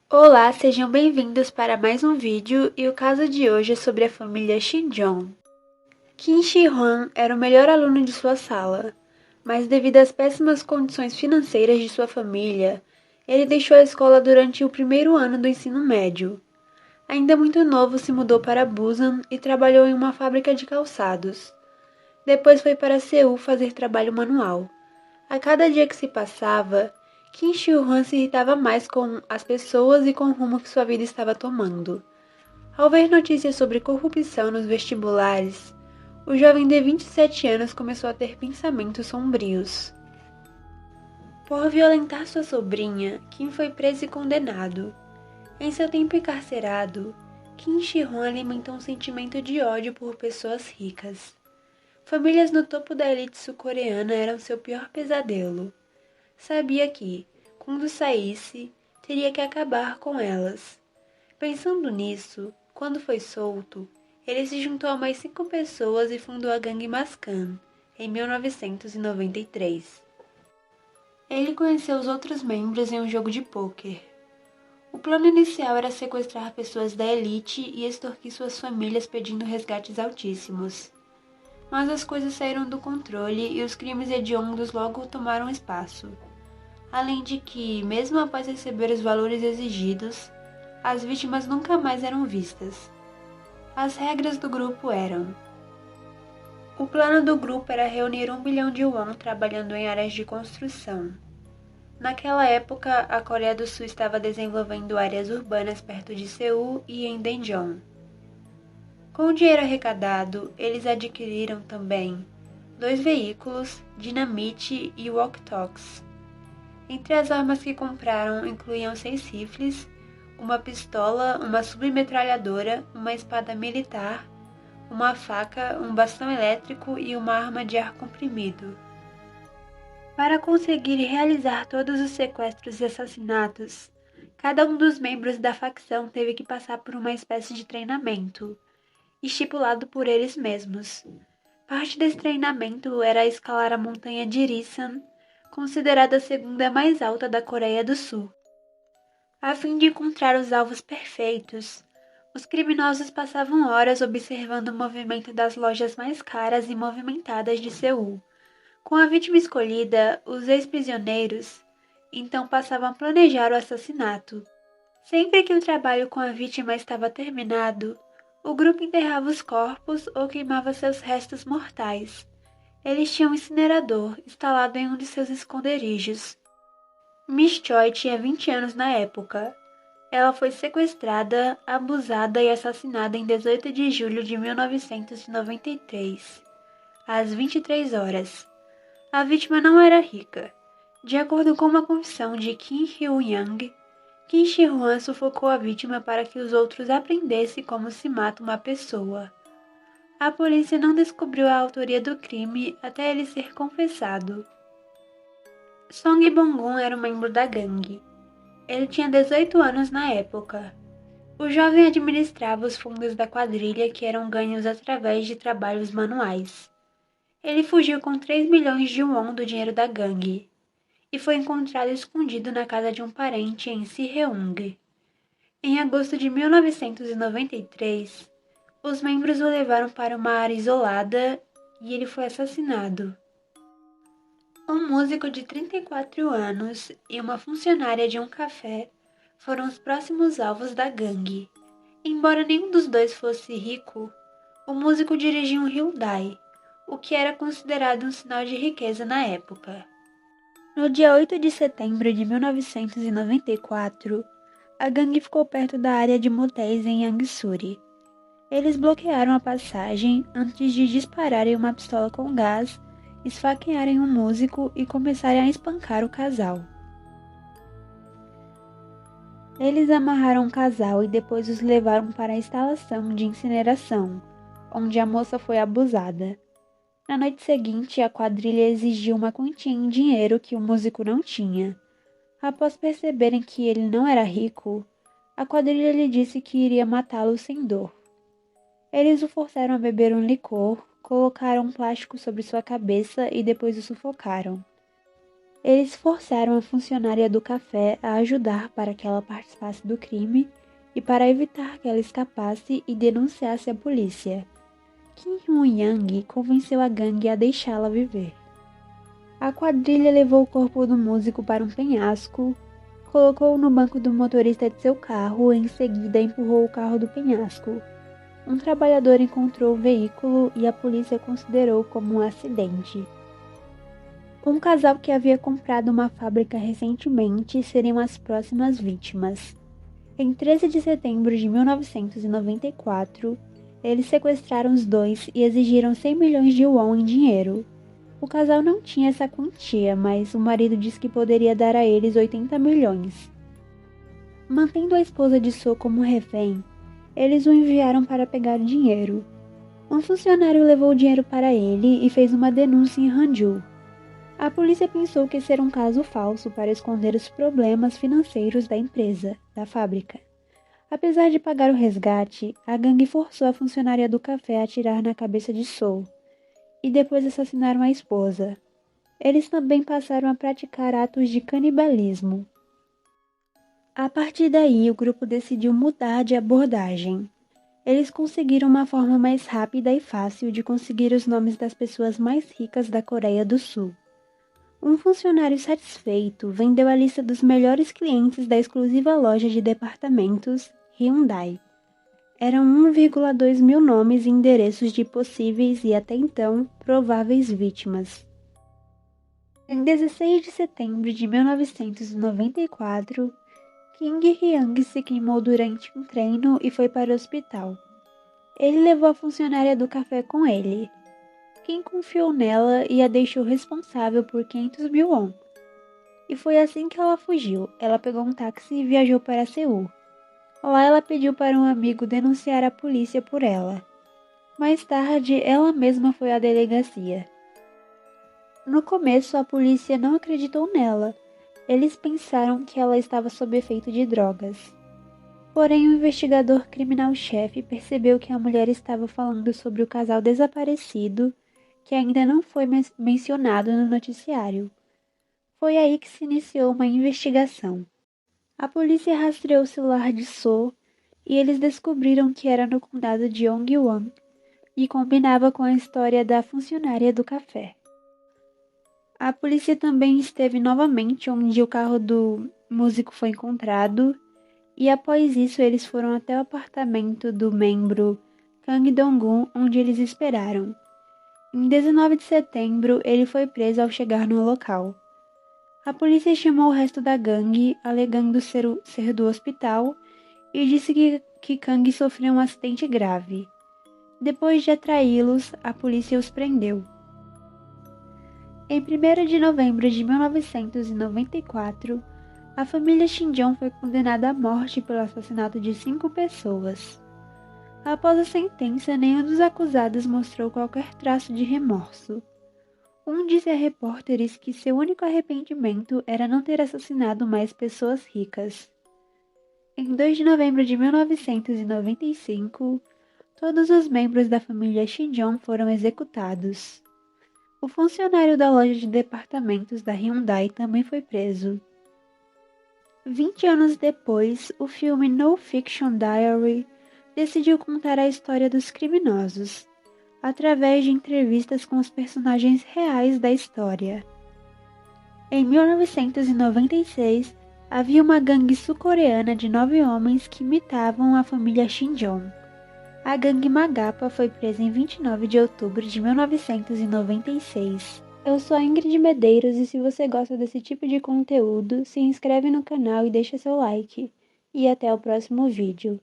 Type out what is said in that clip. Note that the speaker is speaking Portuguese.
Olá, sejam bem-vindos para mais um vídeo e o caso de hoje é sobre a família Shinjong. Kim Shi-hwan era o melhor aluno de sua sala, mas devido às péssimas condições financeiras de sua família, ele deixou a escola durante o primeiro ano do ensino médio. Ainda muito novo, se mudou para Busan e trabalhou em uma fábrica de calçados. Depois foi para Seul fazer trabalho manual. A cada dia que se passava, Kim Shi-hwan se irritava mais com as pessoas e com o rumo que sua vida estava tomando. Ao ver notícias sobre corrupção nos vestibulares, o jovem de 27 anos começou a ter pensamentos sombrios. Por violentar sua sobrinha, Kim foi preso e condenado. Em seu tempo encarcerado, Kim Shi-hwan alimentou um sentimento de ódio por pessoas ricas. Famílias no topo da elite sul-coreana eram seu pior pesadelo. Sabia que, quando saísse, teria que acabar com elas. Pensando nisso, quando foi solto, ele se juntou a mais 5 pessoas e fundou a gangue Mascan, em 1993. Ele conheceu os outros membros em um jogo de pôquer. O plano inicial era sequestrar pessoas da elite e extorquir suas famílias pedindo resgates altíssimos. Mas as coisas saíram do controle e os crimes hediondos logo tomaram espaço. Além de que, mesmo após receber os valores exigidos, as vítimas nunca mais eram vistas. As regras do grupo eram: o plano do grupo era reunir 1 bilhão de won trabalhando em áreas de construção. Naquela época, a Coreia do Sul estava desenvolvendo áreas urbanas perto de Seul e em Daejeon. Com o dinheiro arrecadado, eles adquiriram também 2 veículos, dinamite e walkie-talkies. Entre as armas que compraram incluíam 6 rifles, uma pistola, uma submetralhadora, uma espada militar, uma faca, um bastão elétrico e uma arma de ar comprimido. Para conseguir realizar todos os sequestros e assassinatos, cada um dos membros da facção teve que passar por uma espécie de treinamento, estipulado por eles mesmos. Parte desse treinamento era escalar a montanha de Irisan, considerada a segunda mais alta da Coreia do Sul. A fim de encontrar os alvos perfeitos, os criminosos passavam horas observando o movimento das lojas mais caras e movimentadas de Seul. Com a vítima escolhida, os ex-prisioneiros então passavam a planejar o assassinato. Sempre que o trabalho com a vítima estava terminado, o grupo enterrava os corpos ou queimava seus restos mortais. Eles tinham um incinerador instalado em um de seus esconderijos. Miss Choi tinha 20 anos na época. Ela foi sequestrada, abusada e assassinada em 18 de julho de 1993, às 23 horas. A vítima não era rica. De acordo com uma confissão de Kim Hyun-young, Kim Shi-hwan sufocou a vítima para que os outros aprendessem como se mata uma pessoa. A polícia não descobriu a autoria do crime até ele ser confessado. Song Bong-gun era um membro da gangue. Ele tinha 18 anos na época. O jovem administrava os fundos da quadrilha que eram ganhos através de trabalhos manuais. Ele fugiu com 3 milhões de won do dinheiro da gangue e foi encontrado escondido na casa de um parente em Siheung. Em agosto de 1993, os membros o levaram para uma área isolada e ele foi assassinado. Um músico de 34 anos e uma funcionária de um café foram os próximos alvos da gangue. Embora nenhum dos dois fosse rico, o músico dirigia um Hyundai, o que era considerado um sinal de riqueza na época. No dia 8 de setembro de 1994, a gangue ficou perto da área de motéis em Yangsuri. Eles bloquearam a passagem antes de dispararem uma pistola com gás, esfaquearem um músico e começarem a espancar o casal. Eles amarraram o casal e depois os levaram para a instalação de incineração, onde a moça foi abusada. Na noite seguinte, a quadrilha exigiu uma quantia em dinheiro que o músico não tinha. Após perceberem que ele não era rico, a quadrilha lhe disse que iria matá-lo sem dor. Eles o forçaram a beber um licor, colocaram um plástico sobre sua cabeça e depois o sufocaram. Eles forçaram a funcionária do café a ajudar para que ela participasse do crime e para evitar que ela escapasse e denunciasse a polícia. Kim Hyun-yang convenceu a gangue a deixá-la viver. A quadrilha levou o corpo do músico para um penhasco, colocou-o no banco do motorista de seu carro e em seguida empurrou o carro do penhasco. Um trabalhador encontrou o veículo e a polícia considerou como um acidente. Um casal que havia comprado uma fábrica recentemente seriam as próximas vítimas. Em 13 de setembro de 1994, eles sequestraram os dois e exigiram 100 milhões de won em dinheiro. O casal não tinha essa quantia, mas o marido disse que poderia dar a eles 80 milhões. Mantendo a esposa de So como refém, eles o enviaram para pegar o dinheiro. Um funcionário levou o dinheiro para ele e fez uma denúncia em Hangzhou. A polícia pensou que esse era um caso falso para esconder os problemas financeiros da empresa, da fábrica. Apesar de pagar o resgate, a gangue forçou a funcionária do café a atirar na cabeça de Soul e depois assassinaram a esposa. Eles também passaram a praticar atos de canibalismo. A partir daí, o grupo decidiu mudar de abordagem. Eles conseguiram uma forma mais rápida e fácil de conseguir os nomes das pessoas mais ricas da Coreia do Sul. Um funcionário satisfeito vendeu a lista dos melhores clientes da exclusiva loja de departamentos Hyundai. Eram 1,2 mil nomes e endereços de possíveis e até então prováveis vítimas. Em 16 de setembro de 1994, Kim Hyang se queimou durante um treino e foi para o hospital. Ele levou a funcionária do café com ele. Kim confiou nela e a deixou responsável por 500 mil won. E foi assim que ela fugiu. Ela pegou um táxi e viajou para Seul. Lá ela pediu para um amigo denunciar a polícia por ela. Mais tarde, ela mesma foi à delegacia. No começo, a polícia não acreditou nela. Eles pensaram que ela estava sob efeito de drogas. Porém, o investigador criminal-chefe percebeu que a mulher estava falando sobre o casal desaparecido que ainda não foi mencionado no noticiário. Foi aí que se iniciou uma investigação. A polícia rastreou o celular de So e eles descobriram que era no condado de Yongwon e combinava com a história da funcionária do café. A polícia também esteve novamente onde o carro do músico foi encontrado e após isso eles foram até o apartamento do membro Kang Dong-gun, onde eles esperaram. Em 19 de setembro, ele foi preso ao chegar no local. A polícia chamou o resto da gangue, alegando ser do hospital, e disse que Kang sofreu um acidente grave. Depois de atraí-los, a polícia os prendeu. Em 1º de novembro de 1994, a família Shinjong foi condenada à morte pelo assassinato de 5 pessoas. Após a sentença, nenhum dos acusados mostrou qualquer traço de remorso. Um disse a repórteres que seu único arrependimento era não ter assassinado mais pessoas ricas. Em 2 de novembro de 1995, todos os membros da família Shinjong foram executados. O funcionário da loja de departamentos da Hyundai também foi preso. 20 anos depois, o filme No Fiction Diary decidiu contar a história dos criminosos, através de entrevistas com os personagens reais da história. Em 1996, havia uma gangue sul-coreana de 9 homens que imitavam a família Shinjong. A gangue Magapa foi presa em 29 de outubro de 1996. Eu sou a Ingrid Medeiros e se você gosta desse tipo de conteúdo, se inscreve no canal e deixa seu like. E até o próximo vídeo.